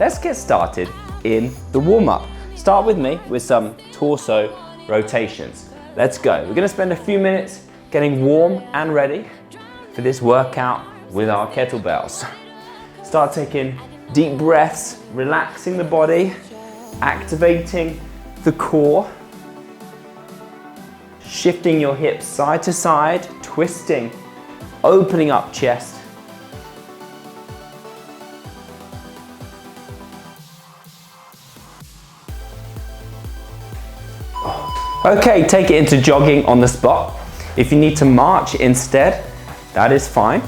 let's get started in the warm-up. Start with me with some torso rotations. Let's go. We're gonna spend a few minutes getting warm and ready for this workout with our kettlebells. Start taking deep breaths, relaxing the body, activating the core, shifting your hips side to side, twisting, opening up chest. Okay, take it into jogging on the spot. If you need to march instead, that is fine.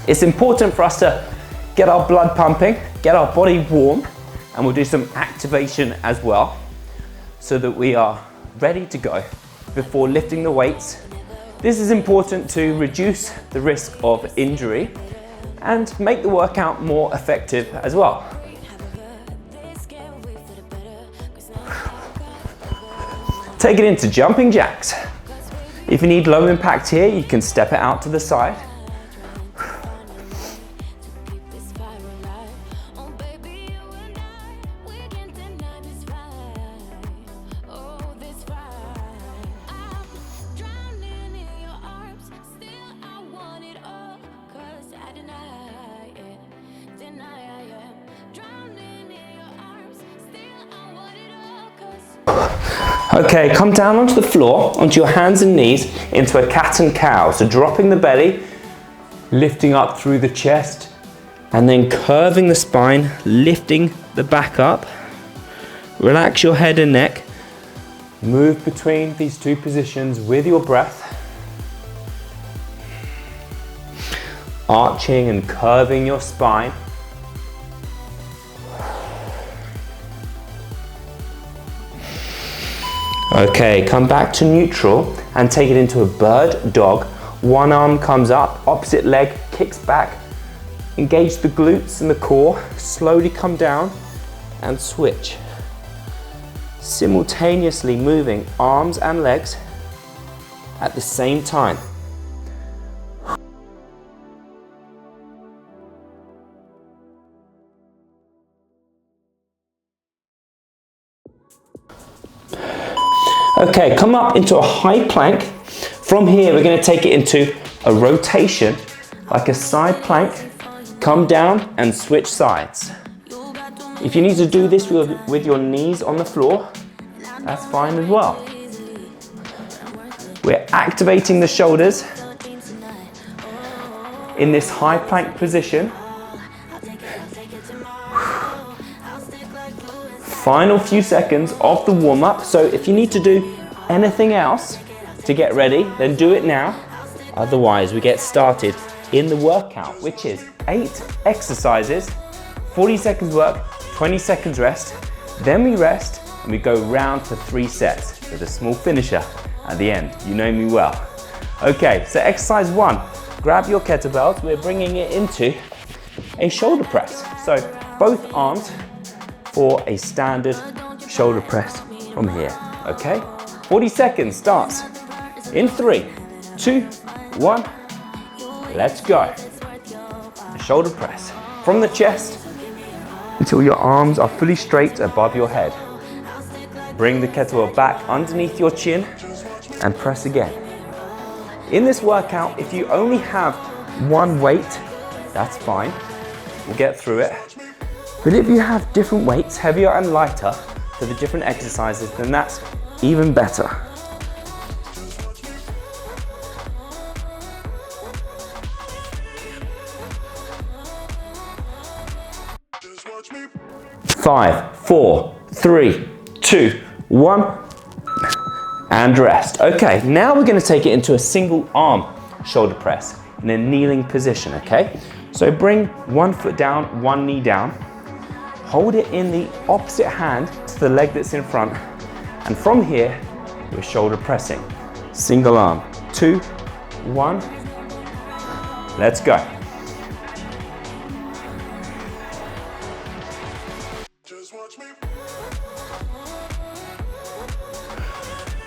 It's important for us to get our blood pumping, get our body warm, and we'll do some activation as well so that we are ready to go before lifting the weights. This is important to reduce the risk of injury and make the workout more effective as well. Take it into jumping jacks. If you need low impact here, you can step it out to the side. Okay, come down onto the floor, onto your hands and knees, into a cat and cow. So dropping the belly, lifting up through the chest, and then curving the spine, lifting the back up. Relax your head and neck. Move between these two positions with your breath. Arching and curving your spine. Okay, come back to neutral and take it into a bird dog. One arm comes up, opposite leg kicks back. Engage the glutes and the core. Slowly come down and switch. Simultaneously moving arms and legs at the same time. Okay, come up into a high plank. From here, we're going to take it into a rotation, like a side plank. Come down and switch sides. If you need to do this with your knees on the floor, that's fine as well. We're activating the shoulders in this high plank position. Final few seconds of the warm-up. So if you need to do anything else to get ready, then do it now. Otherwise, we get started in the workout, which is 8 exercises, 40 seconds work, 20 seconds rest. Then we rest and we go round for 3 sets with a small finisher at the end. You know me well. Okay, so exercise 1, grab your kettlebells. We're bringing it into a shoulder press. So both arms for a standard shoulder press from here, okay? 40 seconds starts in 3, 2, 1, let's go. A shoulder press from the chest until your arms are fully straight above your head. Bring the kettlebell back underneath your chin and press again. In this workout, if you only have one weight, that's fine, we'll get through it. But if you have different weights, heavier and lighter, for the different exercises, then that's even better. Five, 4, 3, 2, 1, and rest. Okay, now we're going to take it into a single arm shoulder press in a kneeling position, okay? So bring one foot down, one knee down. Hold it in the opposite hand to the leg that's in front. And from here, we're shoulder pressing. Single arm, 2, 1, let's go.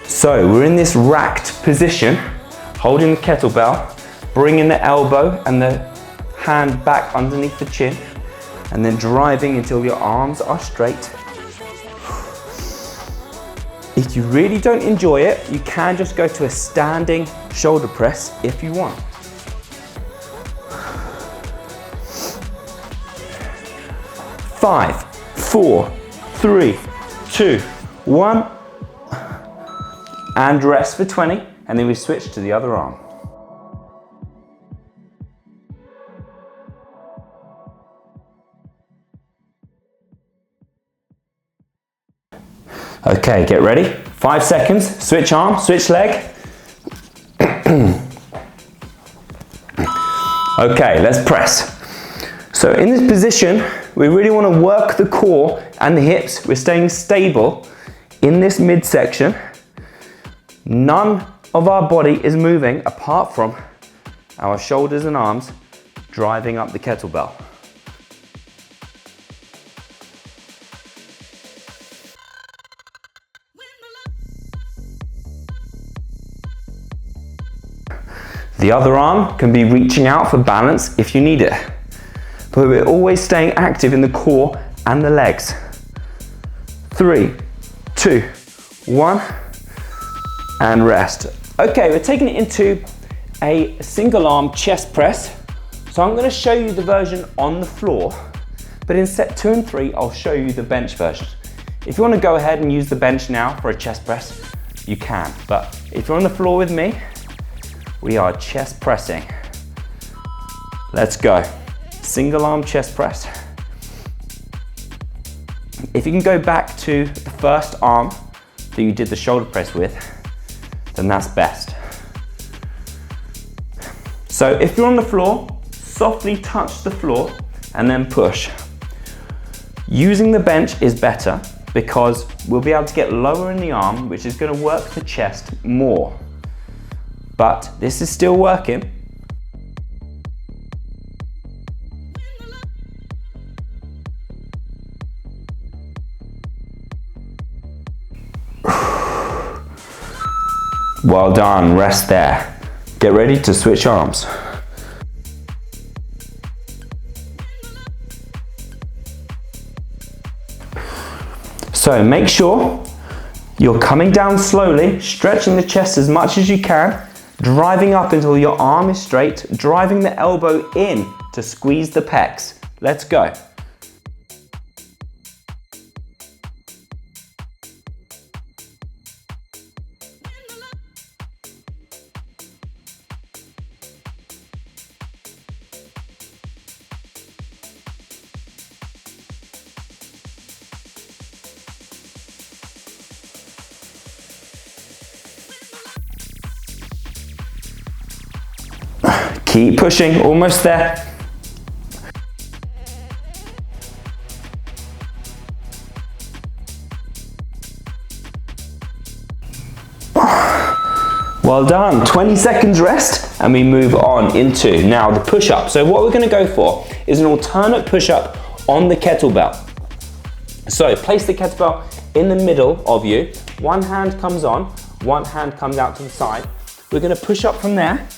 So we're in this racked position, holding the kettlebell, bringing the elbow and the hand back underneath the chin. and then driving until your arms are straight. If you really don't enjoy it, you can just go to a standing shoulder press if you want. 5, 4, 3, 2, 1. And rest for 20, and then we switch to the other arm. Okay, get ready. 5 seconds, switch arm, switch leg. Okay, let's press. So in this position, we really want to work the core and the hips. We're staying stable in this midsection. None of our body is moving apart from our shoulders and arms driving up the kettlebell. The other arm can be reaching out for balance if you need it. But we're always staying active in the core and the legs. 3, 2, 1, and rest. Okay, we're taking it into a single arm chest press. So I'm going to show you the version on the floor, but in set 2 and 3, I'll show you the bench version. If you want to go ahead and use the bench now for a chest press, you can. But if you're on the floor with me, we are chest pressing. Let's go. Single arm chest press. If you can go back to the first arm that you did the shoulder press with, then that's best. So if you're on the floor, softly touch the floor and then push. Using the bench is better because we'll be able to get lower in the arm, which is going to work the chest more. But this is still working. Well done, rest there. Get ready to switch arms. So make sure you're coming down slowly, stretching the chest as much as you can, driving up until your arm is straight, driving the elbow in to squeeze the pecs. Let's go. Keep pushing, almost there. Well done, 20 seconds rest and we move on into now the push-up. So what we're going to go for is an alternate push-up on the kettlebell. So place the kettlebell in the middle of you, one hand comes on, one hand comes out to the side. We're going to push up from there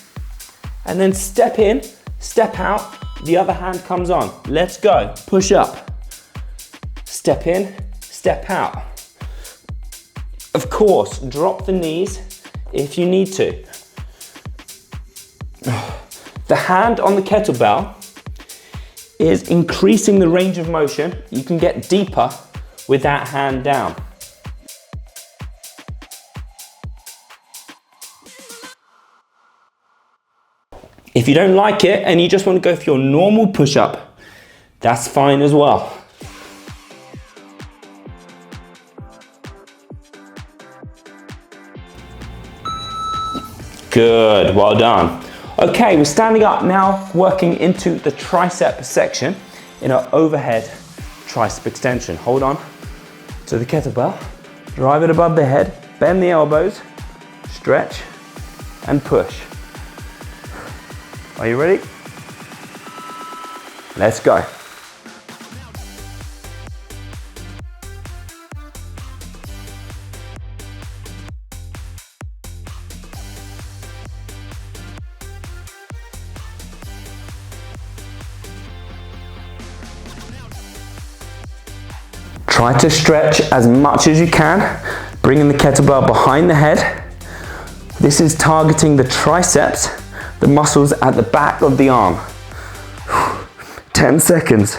and then step in, step out, the other hand comes on. Let's go, push up. Step in, step out. Of course, drop the knees if you need to. The hand on the kettlebell is increasing the range of motion. You can get deeper with that hand down. If you don't like it and you just want to go for your normal push-up, that's fine as well. Good, well done. Okay, we're standing up now, working into the tricep section in our overhead tricep extension. Hold on to the kettlebell, drive it above the head, bend the elbows, stretch and push. Are you ready? Let's go. Try to stretch as much as you can, bringing the kettlebell behind the head. This is targeting the triceps, the muscles at the back of the arm. 10 seconds.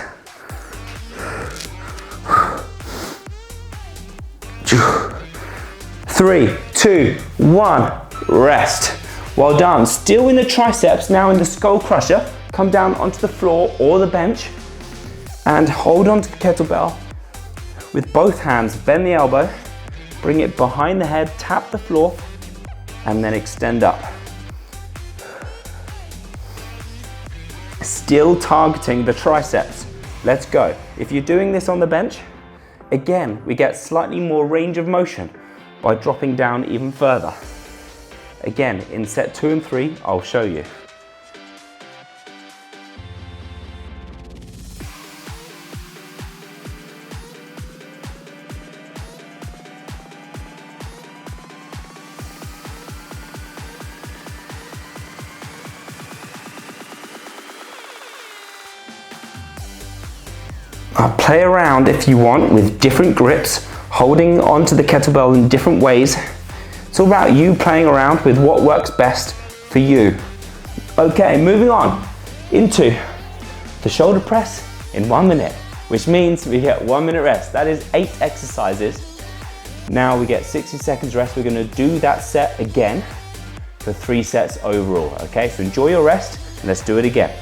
3, 2, 1, rest. Well done. Still in the triceps, now in the skull crusher. Come down onto the floor or the bench and hold on to the kettlebell with both hands. Bend the elbow, bring it behind the head, tap the floor, and then extend up. Still targeting the triceps. Let's go. If you're doing this on the bench, again, we get slightly more range of motion by dropping down even further. Again, in set 2 and 3, I'll show you. Play around if you want with different grips, holding onto the kettlebell in different ways. It's all about you playing around with what works best for you. Okay, moving on into the shoulder press in 1 minute, which means we get 1 minute rest. That is 8 exercises. Now we get 60 seconds rest. We're gonna do that set again for 3 sets overall, okay? So enjoy your rest and let's do it again.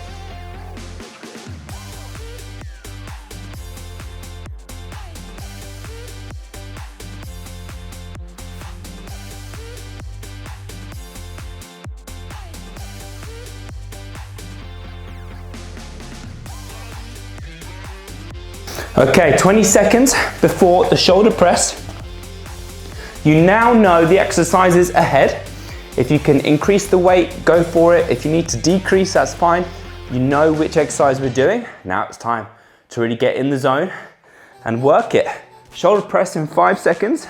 Okay, 20 seconds before the shoulder press. You now know the exercises ahead. If you can increase the weight, go for it. If you need to decrease, that's fine. You know which exercise we're doing. Now it's time to really get in the zone and work it. Shoulder press in 5 seconds.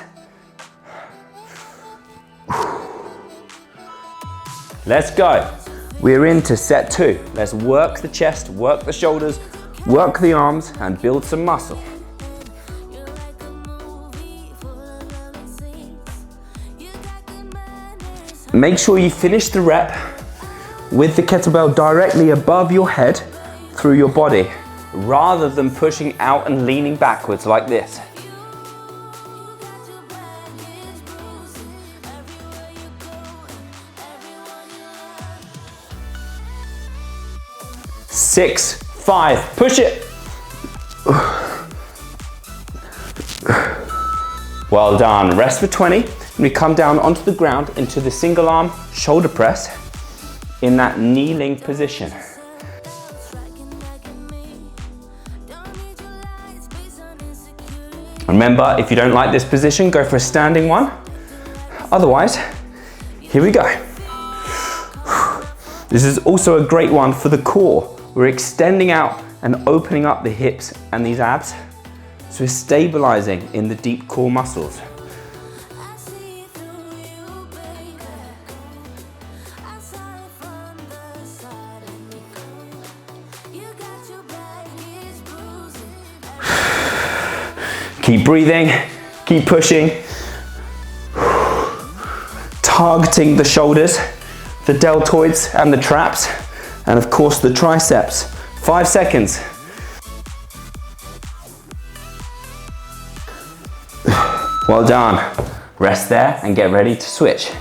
Let's go. We're into set 2. Let's work the chest, work the shoulders, work the arms and build some muscle. Make sure you finish the rep with the kettlebell directly above your head through your body, rather than pushing out and leaning backwards like this. Six, 5, push it. Well done. Rest for 20. And we come down onto the ground into the single arm shoulder press in that kneeling position. Remember, if you don't like this position, go for a standing one. Otherwise, here we go. This is also a great one for the core. We're extending out and opening up the hips and these abs. So we're stabilizing in the deep core muscles. Keep breathing, keep pushing. Targeting the shoulders, the deltoids and the traps, and of course the triceps. 5 seconds. Well done. Rest there and get ready to switch.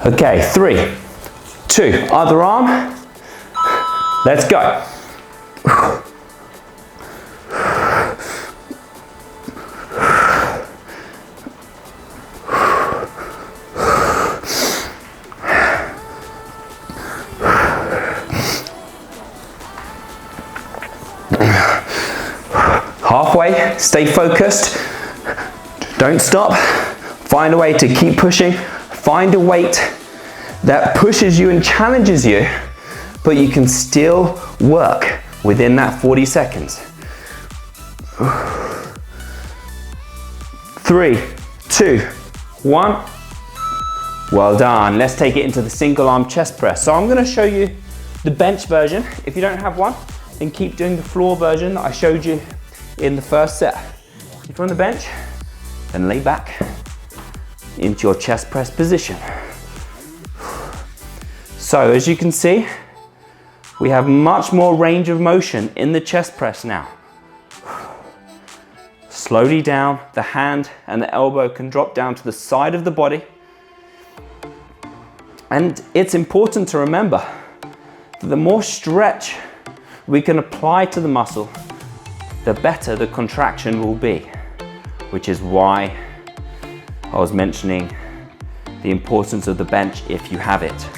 Okay, 3, 2, other arm. Let's go. Halfway, stay focused. Don't stop. Find a way to keep pushing. Find a weight that pushes you and challenges you, but you can still work within that 40 seconds. 3, 2, 2, 1. Well done. Let's take it into the single arm chest press. So I'm going to show you the bench version. If you don't have one, then keep doing the floor version that I showed you in the first set. If you're on the bench, then lay back into your chest press position. So as you can see, we have much more range of motion in the chest press now. Slowly down, the hand and the elbow can drop down to the side of the body. And it's important to remember that the more stretch we can apply to the muscle, the better the contraction will be, which is why I was mentioning the importance of the bench if you have it.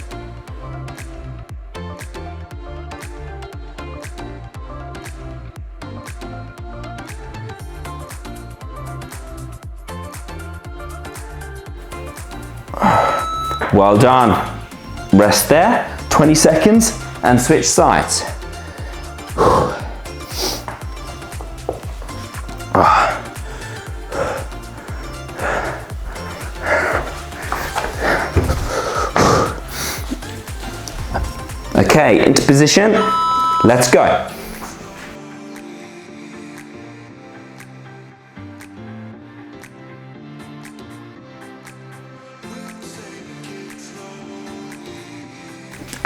Well done. Rest there, 20 seconds, and switch sides. Okay, into position. Let's go.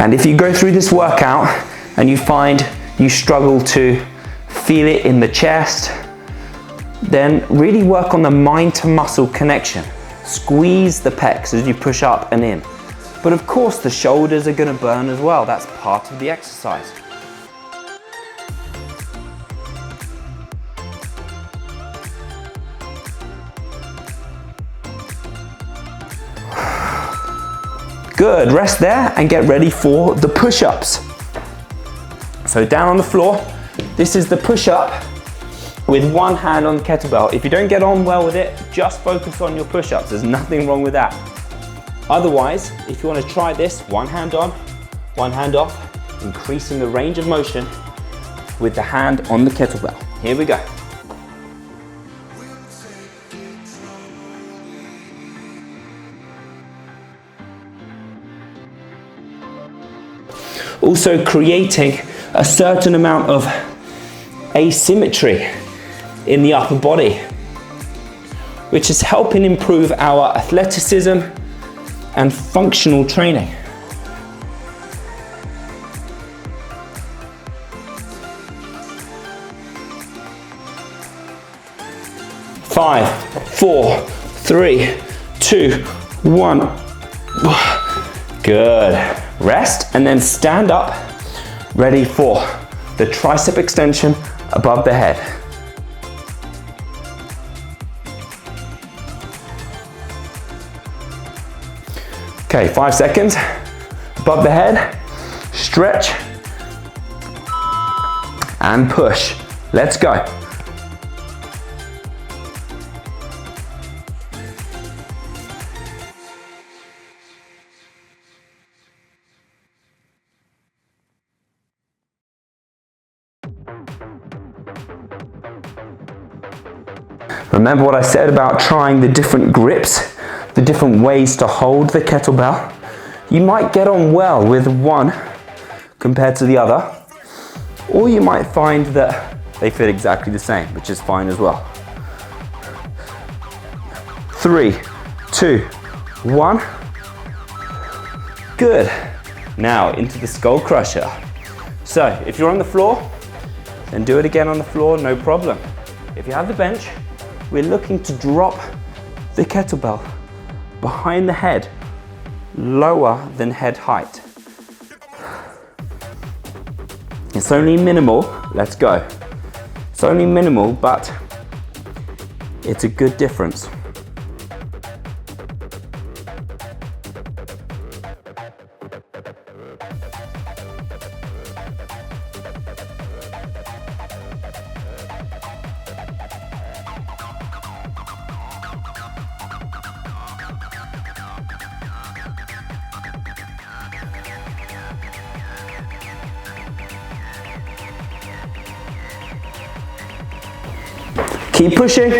And if you go through this workout and you find you struggle to feel it in the chest, then really work on the mind to muscle connection. Squeeze the pecs as you push up and in. But of course the shoulders are going to burn as well. That's part of the exercise. Good, rest there and get ready for the push-ups. So down on the floor, this is the push-up with one hand on the kettlebell. If you don't get on well with it, just focus on your push-ups. There's nothing wrong with that. Otherwise, if you want to try this, one hand on, one hand off, increasing the range of motion with the hand on the kettlebell. Here we go. Also creating a certain amount of asymmetry in the upper body, which is helping improve our athleticism and functional training. Five, 4, 3, 2, 1. Good. Rest and then stand up, ready for the tricep extension above the head. Okay, 5 seconds. Above the head, stretch and push. Let's go. Remember what I said about trying the different grips, the different ways to hold the kettlebell? You might get on well with one compared to the other, or you might find that they fit exactly the same, which is fine as well. 3, 2, 1. Good. Now into the skull crusher. So if you're on the floor, then do it again on the floor, no problem. If you have the bench, we're looking to drop the kettlebell behind the head, lower than head height. It's only minimal, let's go. It's only minimal, but it's a good difference. Keep pushing.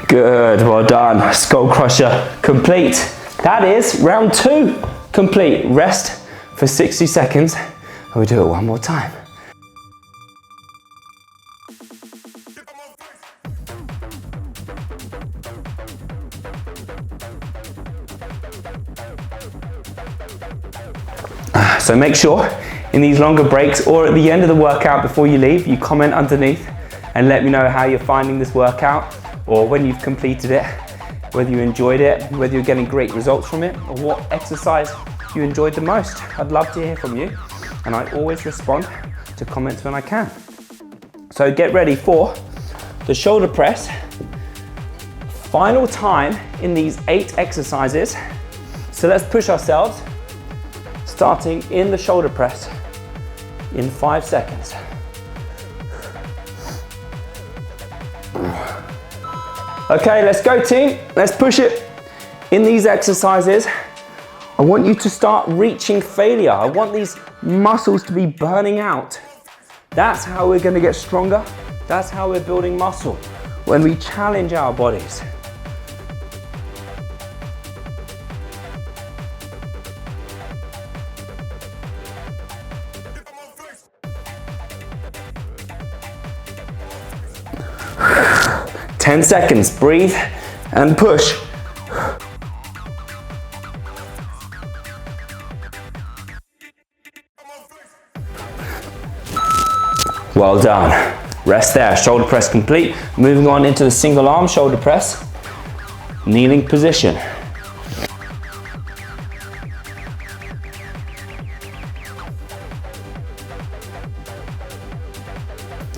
Good, well done. Skull crusher complete. That is round 2 complete. Rest for 60 seconds and we do it one more time. So make sure in these longer breaks or at the end of the workout before you leave, you comment underneath and let me know how you're finding this workout, or when you've completed it, whether you enjoyed it, whether you're getting great results from it, or what exercise you enjoyed the most. I'd love to hear from you, and I always respond to comments when I can. So get ready for the shoulder press. Final time in these 8 exercises. So let's push ourselves, starting in the shoulder press in 5 seconds. Okay, let's go team, let's push it. In these exercises, I want you to start reaching failure. I want these muscles to be burning out. That's how we're gonna get stronger. That's how we're building muscle, when we challenge our bodies. Ten seconds, breathe and push. Well done. Rest there, shoulder press complete. Moving on into the single arm shoulder press. Kneeling position.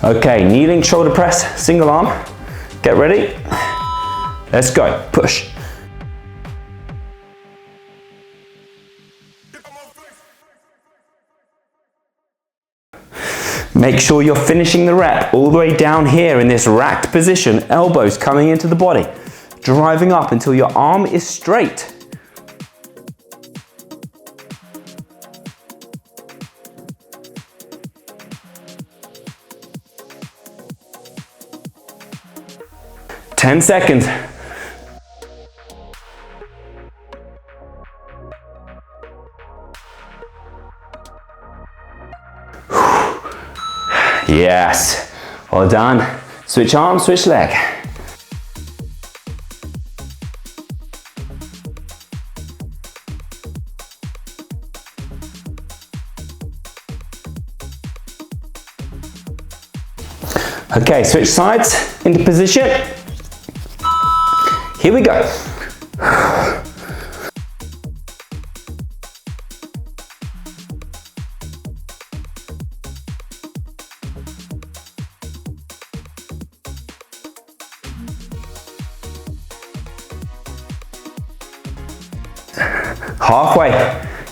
Okay, kneeling shoulder press, single arm. Get ready. Let's go, push. Make sure you're finishing the rep all the way down here in this racked position, elbows coming into the body, driving up until your arm is straight. Ten seconds. Yes, well done. Switch arm, switch leg. Okay, switch sides into position. Here we go. Halfway,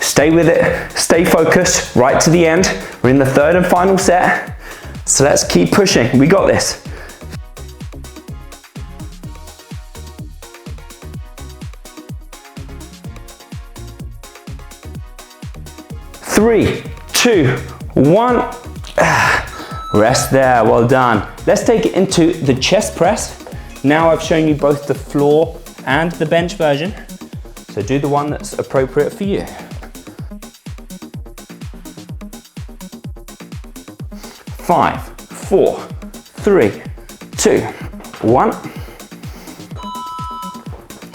stay with it, stay focused, right to the end. We're in the 3rd and final set, so let's keep pushing, we got this. Three, two, one. Rest there, well done. Let's take it into the chest press. Now I've shown you both the floor and the bench version. So do the one that's appropriate for you. 5, 4, 3, 2, 1.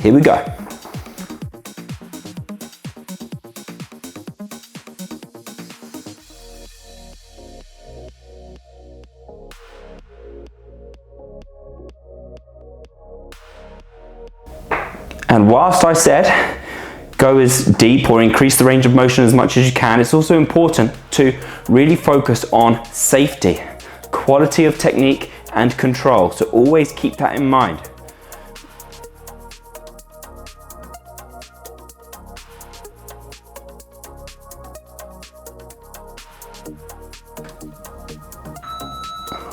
Here we go. And whilst I said go as deep or increase the range of motion as much as you can, it's also important to really focus on safety, quality of technique and control. So always keep that in mind.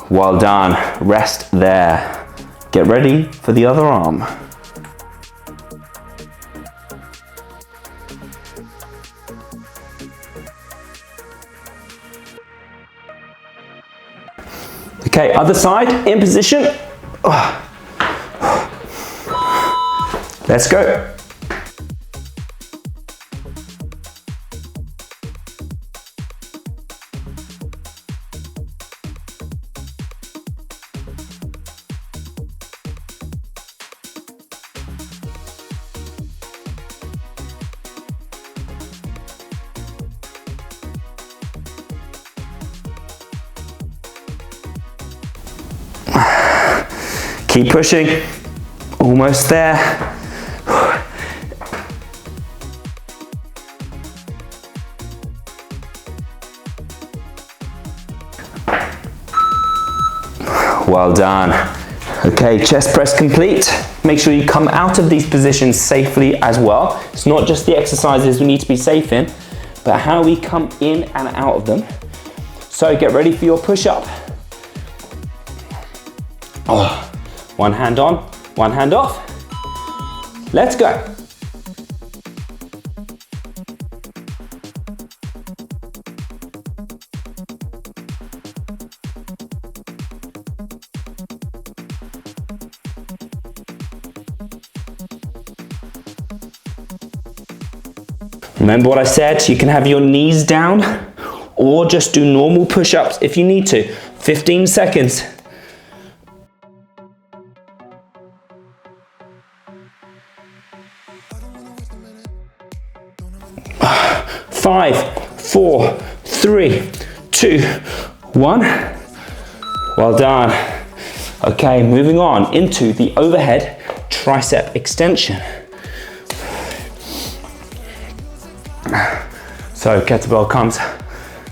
Well done, rest there. Get ready for the other arm. Okay, other side, in position. Let's go. Keep pushing, almost there. Well done. Okay, chest press complete. Make sure you come out of these positions safely as well. It's not just the exercises we need to be safe in, but how we come in and out of them. So get ready for your push-up. Oh. One hand on, one hand off. Let's go. Remember what I said? You can have your knees down or just do normal push-ups if you need to. 15 seconds. 5, 4, 3, 2, 1. Well done. Okay, moving on into the overhead tricep extension. So kettlebell comes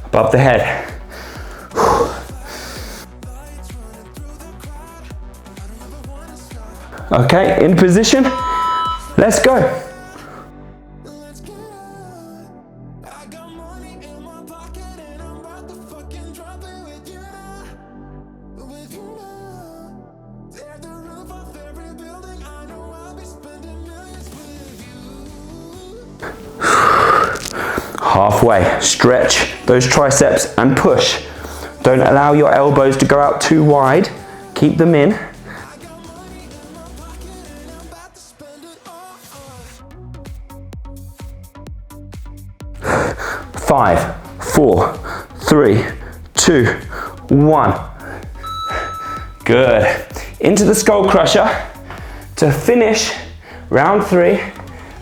above the head. Okay, in position. Let's go. Halfway, stretch those triceps and push. Don't allow your elbows to go out too wide. Keep them in. Five, 4, 3, 2, 1. Good. Into the skull crusher to finish round 3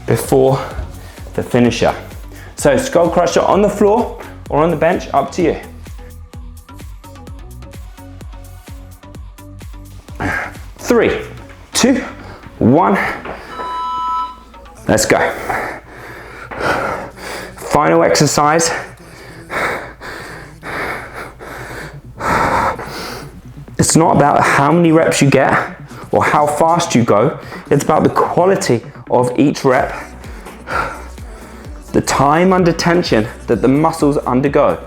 before the finisher. So skull crusher on the floor or on the bench, up to you. Three, 2, 1. Let's go. Final exercise. It's not about how many reps you get or how fast you go. It's about the quality of each rep. The time under tension that the muscles undergo.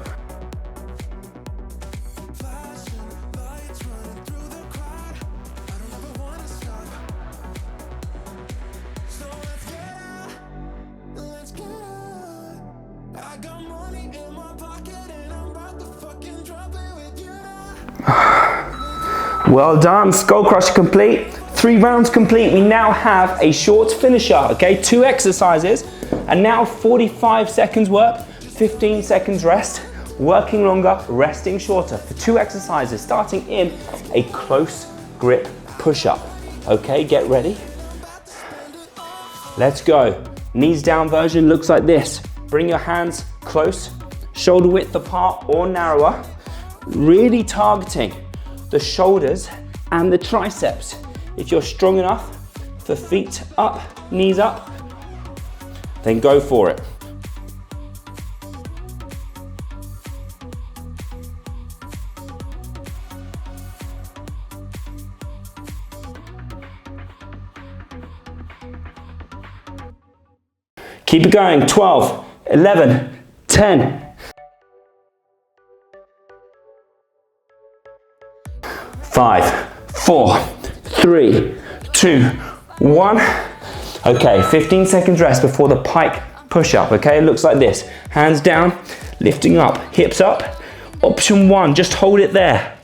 Well done, skull crusher complete. 3 rounds complete. We now have a short finisher, okay? 2 exercises, and now 45 seconds work, 15 seconds rest, working longer, resting shorter for 2 exercises, starting in a close grip push-up. Okay, get ready. Let's go. Knees down version looks like this. Bring your hands close, shoulder width apart or narrower, really targeting the shoulders and the triceps. If you're strong enough for feet up, knees up, then go for it. Keep it going. 12, 11, 10. 5, 4, 3, 2, 1. Okay, 15 seconds rest before the pike push-up, okay? It looks like this. Hands down, lifting up, hips up. Option 1, just hold it there.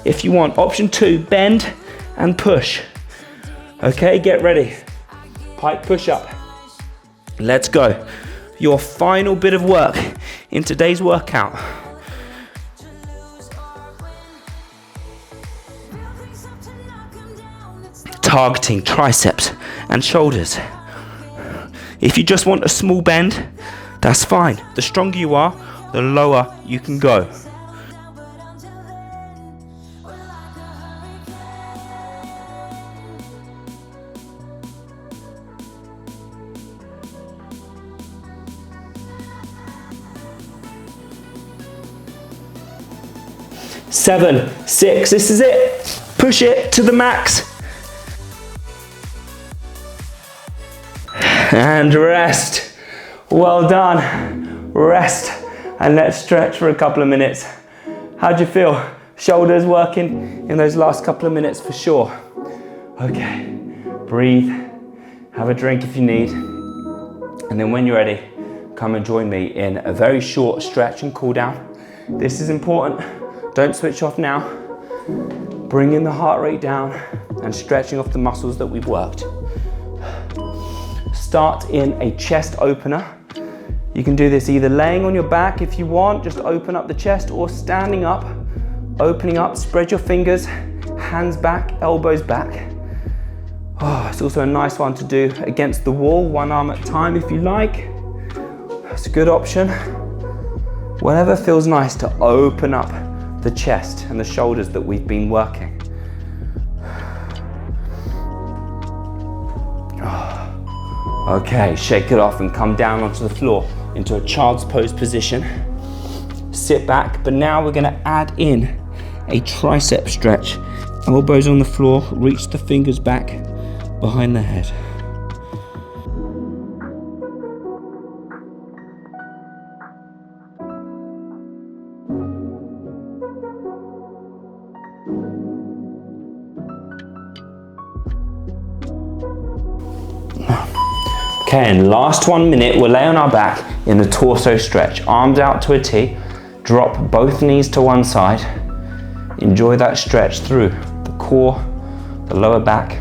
If you want, option 2, bend and push. Okay, get ready. Pike push-up. Let's go. Your final bit of work in today's workout. Targeting triceps and shoulders. If you just want a small bend, that's fine. The stronger you are, the lower you can go. Seven, 6, this is it. Push it to the max. And rest. Well done. Rest. And let's stretch for a couple of minutes. How'd you feel? Shoulders working in those last couple of minutes for sure. Okay, breathe. Have a drink if you need. And then when you're ready, come and join me in a very short stretch and cool down. This is important. Don't switch off now. Bringing the heart rate down and stretching off the muscles that we've worked. Start in a chest opener. You can do this either laying on your back if you want, just open up the chest, or standing up, opening up, spread your fingers, hands back, elbows back. Oh, it's also a nice one to do against the wall, one arm at a time if you like. It's a good option. Whatever feels nice to open up the chest and the shoulders that we've been working. Okay, shake it off and come down onto the floor into a child's pose position. Sit back, but now we're gonna add in a tricep stretch. Elbows on the floor, reach the fingers back behind the head. Okay, and last 1 minute, we'll lay on our back in the torso stretch. Arms out to a T, drop both knees to one side. Enjoy that stretch through the core, the lower back,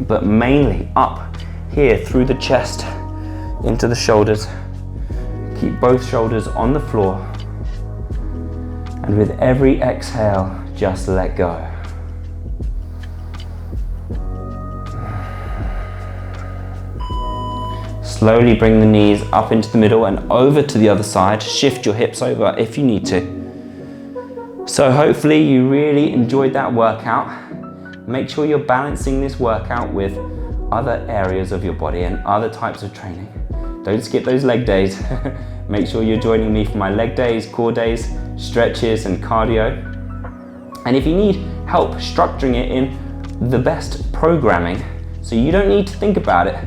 but mainly up here through the chest, into the shoulders. Keep both shoulders on the floor. And with every exhale, just let go. Slowly bring the knees up into the middle and over to the other side. Shift your hips over if you need to. So hopefully you really enjoyed that workout. Make sure you're balancing this workout with other areas of your body and other types of training. Don't skip those leg days. Make sure you're joining me for my leg days, core days, stretches and cardio. And if you need help structuring it in the best programming, so you don't need to think about it,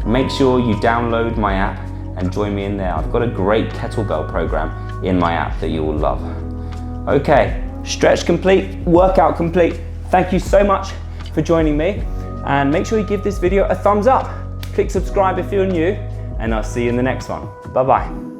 make sure you download my app and join me in there. I've got a great kettlebell program in my app that you will love. Okay, stretch complete, workout complete. Thank you so much for joining me, and make sure you give this video a thumbs up. Click subscribe if you're new, and I'll see you in the next one. Bye-bye.